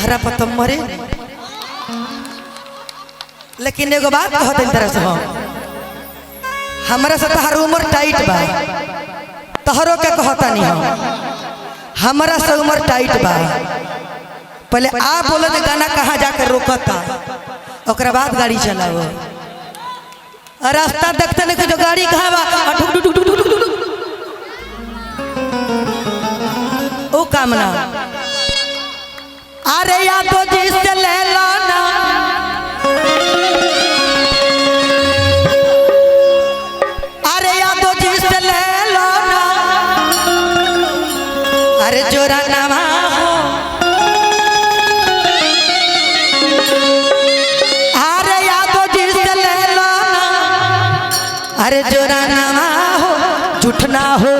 तहरा पतम मरे। लेकिन एगो बात कहते तरह से हमारा से तहर उम्र टाइट बा, तहरो के कहता नहीं हम हमारा से उम्र टाइट बा। पहले आप बोले थे गाना कहाँ जाकर रोकता, ओकरा बाद गाड़ी चलाओ। रास्ता देखते नहीं कि जो गाड़ी कहाँ बा ओ कामना। अरे या तो जिससे ले लो ना, अरे या तो जिससे ले लो ना, अरे जोरा नामा हो, अरे या तो जिससे ले लो ना, अरे जोरा नामा हो, झूठ ना हो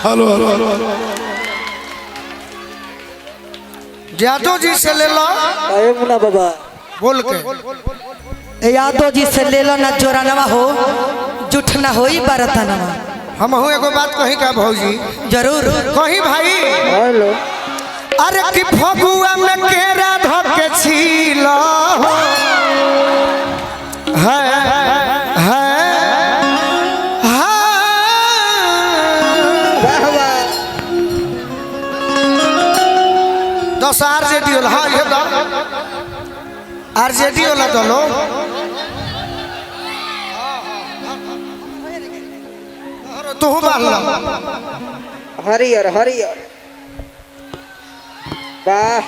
hello hello hello Yadav ji से ले लो। अरे मुन्ना बाबा बोल के यादव जी से ले लो ना, जोरा नवा हो, जुठ ना हो बरता नवा। हम एगो बात कही का भौजी, जरूर कही भाई। हेलो अरे कि फगुआ में केरा धके छीलो है दस आरजेडी वाला। हाँ ये दो आरजेडी वाला दलो। तू बाल हरियर हरियर वाह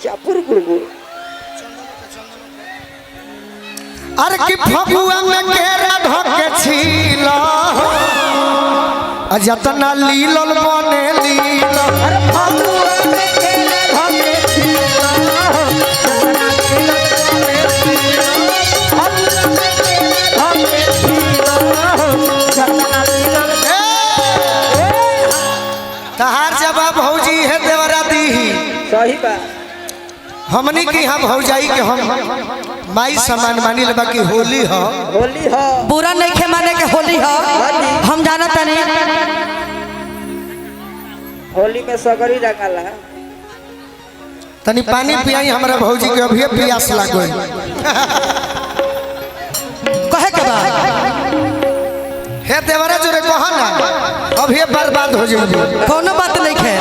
चापुर गुड़गुड़। अरे कि फगुआ में केरा धके छीलो जतना लीलल बने लील। अरे फगुआ में केरा धके छीलो जतना लीलल बने लील। फगुआ में केरा धके छीलो जतना लीलल। तहार जवाब भौजी है देवरा दी। सही बात। हमनी की हम भौजाई के हम माई समान मानी लेबा की होली हो। होली हो बुरा नहीं खे माने के होली हो, हम जाना तनी। होली में सगरी रंगला। तनी पानी पियाई हमरा भौजी के, अभी प्यास लागल। कहे के बा हे देवरा जोरे कहा ना, अभी बर्बाद हो जाएगी। कोनो बात नहीं खे।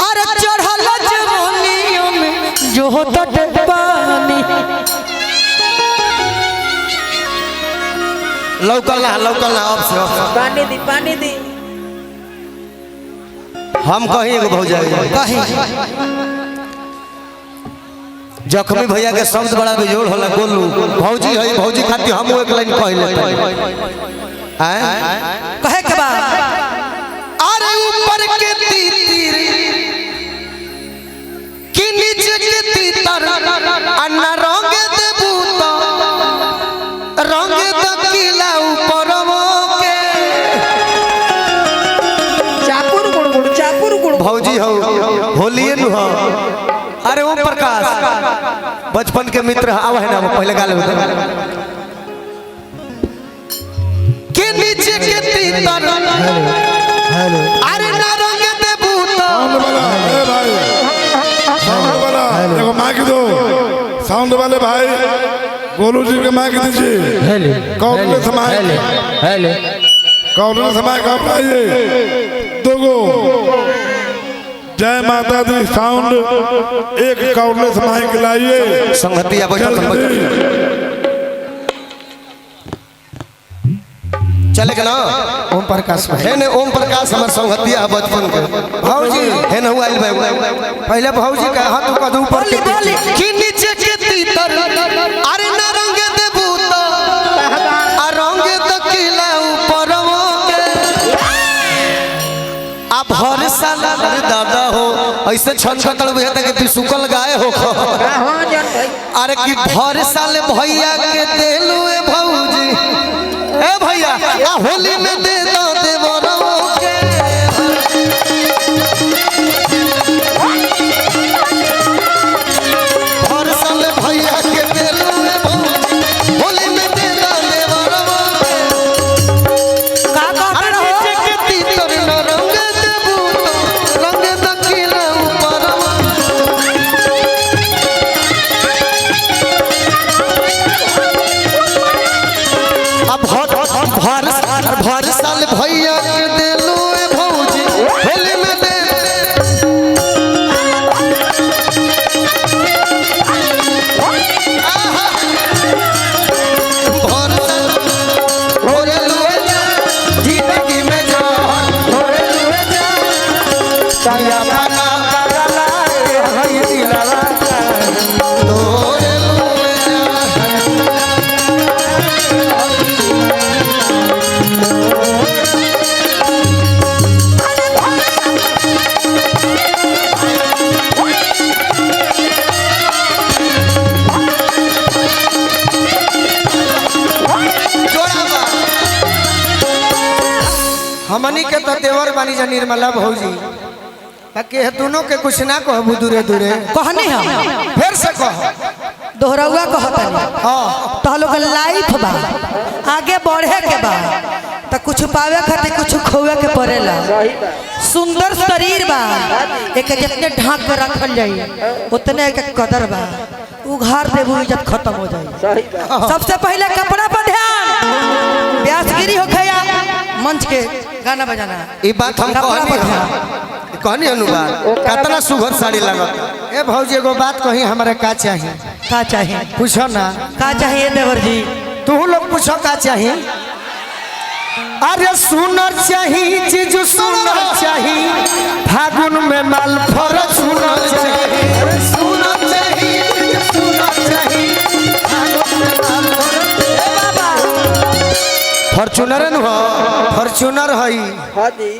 अरे चढ़ल जवानियों में जो होता पानी, लौकल ना अब से पानी दी पानी दी। हम कहीं एगो भौजाई कहीं जख्मी भैया के शब्द बड़ा बेजोड़ होला। गोलू भौजी है, भौजी खातिर हम एक लाइन कहले कहे के बाद अरे ऊपर के तीर कि नीचे के तीतर अन्ना रंग देबू तो रंग तो किला ऊपर के चापुर गुड़ भौजी हो होलिए नु हो। अरे ओम प्रकाश बचपन के मित्र आवा है ना पहले गाल होते के नीचे के तीतर अरे ना रंग देबू तो देखो माइक दो साउंड वाले भाई गोलू जी के माइक दीजिए कौन समय कौन समय कब आइए दोगो जय माता दी साउंड एक कौन समय लाइए संगतिया बैठल चले के ना ओम प्रकाश है ने ओम प्रकाश हमर संगतिया बचपन के भौजी है न हुआ पहले भौजी का हाथ कदू ऊपर के कि नीचे के तीतर अरे ना रंग देबू तो आ रंग तो किला ऊपर के आ भर साल दादा हो ऐसे छन छतड़ बुझाता कि तू सुकल गाय हो अरे कि भर साल भैया के देलू ए भौजी ए भैया आ होली में दे दो देवरो के हर साल भैया के देलू में होली में दे दो देवरो का नीचे के तीतर न रंग देबू तो रंग द किला ऊपर भर साल भैया के देलू ए भौजी होली में दे भर साल भोरेलू जिंदगी में जा भोरेलू जा साया पाना करला के हई दिलवा तोरेलू हमनी के तो देवर बानी जा निर्मला भौजी ताकि दोनों के कुछ ना कहबू दूरे दूरे कहनी हम फिर से कह दोहरौआ कहतनी हां तो लोग लाइफ बा आगे बढ़े के बा तो कुछ पावे खातिर कुछ खोवे के पड़ेला सुंदर शरीर बा एक जितने ढाक के रखल जाई उतने एक कदर बा उघार देबू इज्जत खत्म हो जाई सबसे पहले कपड़ा पर ध्यान व्यासगिरी होखे या मंच के गाना बजाना ई बात हम कहनी अनुबाद कितना सुघर साड़ी लागत ए भौजी एगो बात कही हमरा का चाहिए का चाहिए पूछो ना का चाहिए देवर जी तू लोग पूछो का चाहिए अरे सुनर चाहिए चीज सुनर चाहिए फागुन में माल फर सुनर चाहिए सुनर चाहिए सुनर चाहिए फागुन में माल फर ए बाबा फॉर्च्यूनर न हो फॉर्च्यूनर हई हाँ जी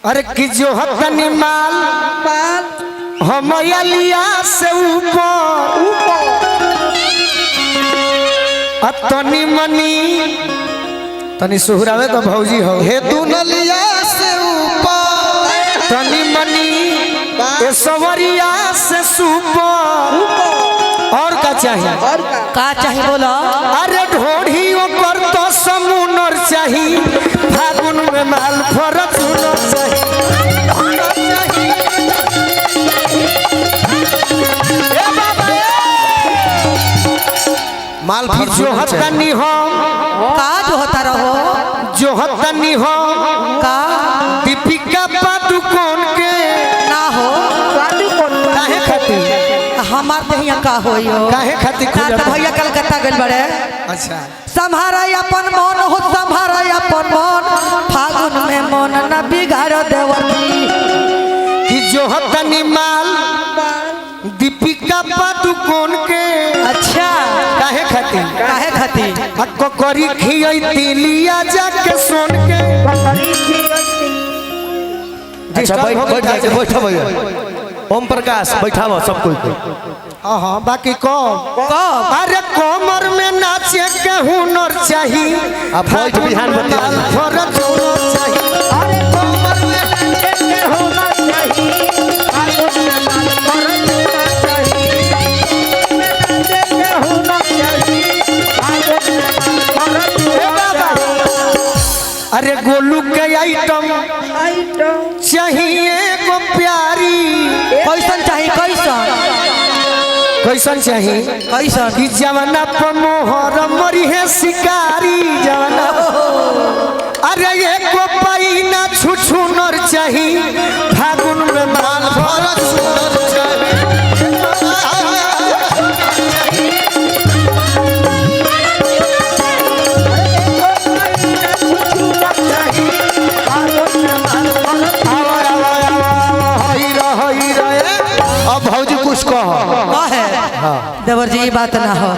अरे कि जो हतनी माल हम लिया से ऊपर अतनी मनी तनी सुहरावे तो भौजी हो हे दुनलिया से ऊपर तनी मनी ए सवरिया से सुपर और का चाहिए का चाहिए बोलो अरे ढोढ़ी ऊपर तो समुनर चाहिए फागुन में माल फरत सुनर चाहिए माल फिर जो हतनी हो का जो होता रहो जो हतनी हो का दीपिका पादुकोण के ना हो काहे खातिर हमार दहिया का होइयो काहे खातिर ना तो भैया कलकत्ता गइल बड़े अच्छा संभारा अपन मन हो संभारा अपन मन फागुन में मन न बिगाड़ देवती कि जो हतनी माल दीपिका पादुकोण के अच्छा काहे खातिर काहे खातिर खातिर अक्को करी खियती लिया जाके सोन के। अच्छा बैठ जाके बैठो भैया। ओम प्रकाश बैठाओ सब कोई को। हाँ बाकी कब कब अरे कमर में नाचे के हुनर चाहिए। अब बैठ बिहान बतिया। फरज हुनर चाहिए। अरे कमर में नाचे के होना चाहिए, फागुन में माल फरज होना चाहिए। नाचे के होना चाहिए, फागुन में माल फरज होना चाहिए। अरे गोलू के आइटम चाहिए को प्यारी। कैसन चाहिए कैसन कैसन चाहिए कैसन कि जवाना पर मोहर मरी है शिकारी जवाना। अरे ये को पाई ना छुछु नर चाहिए, फागुन में माल भरत सुनर चाहिए। अब भौजी कुछ कहो। है देवर जी ये बात ना हो।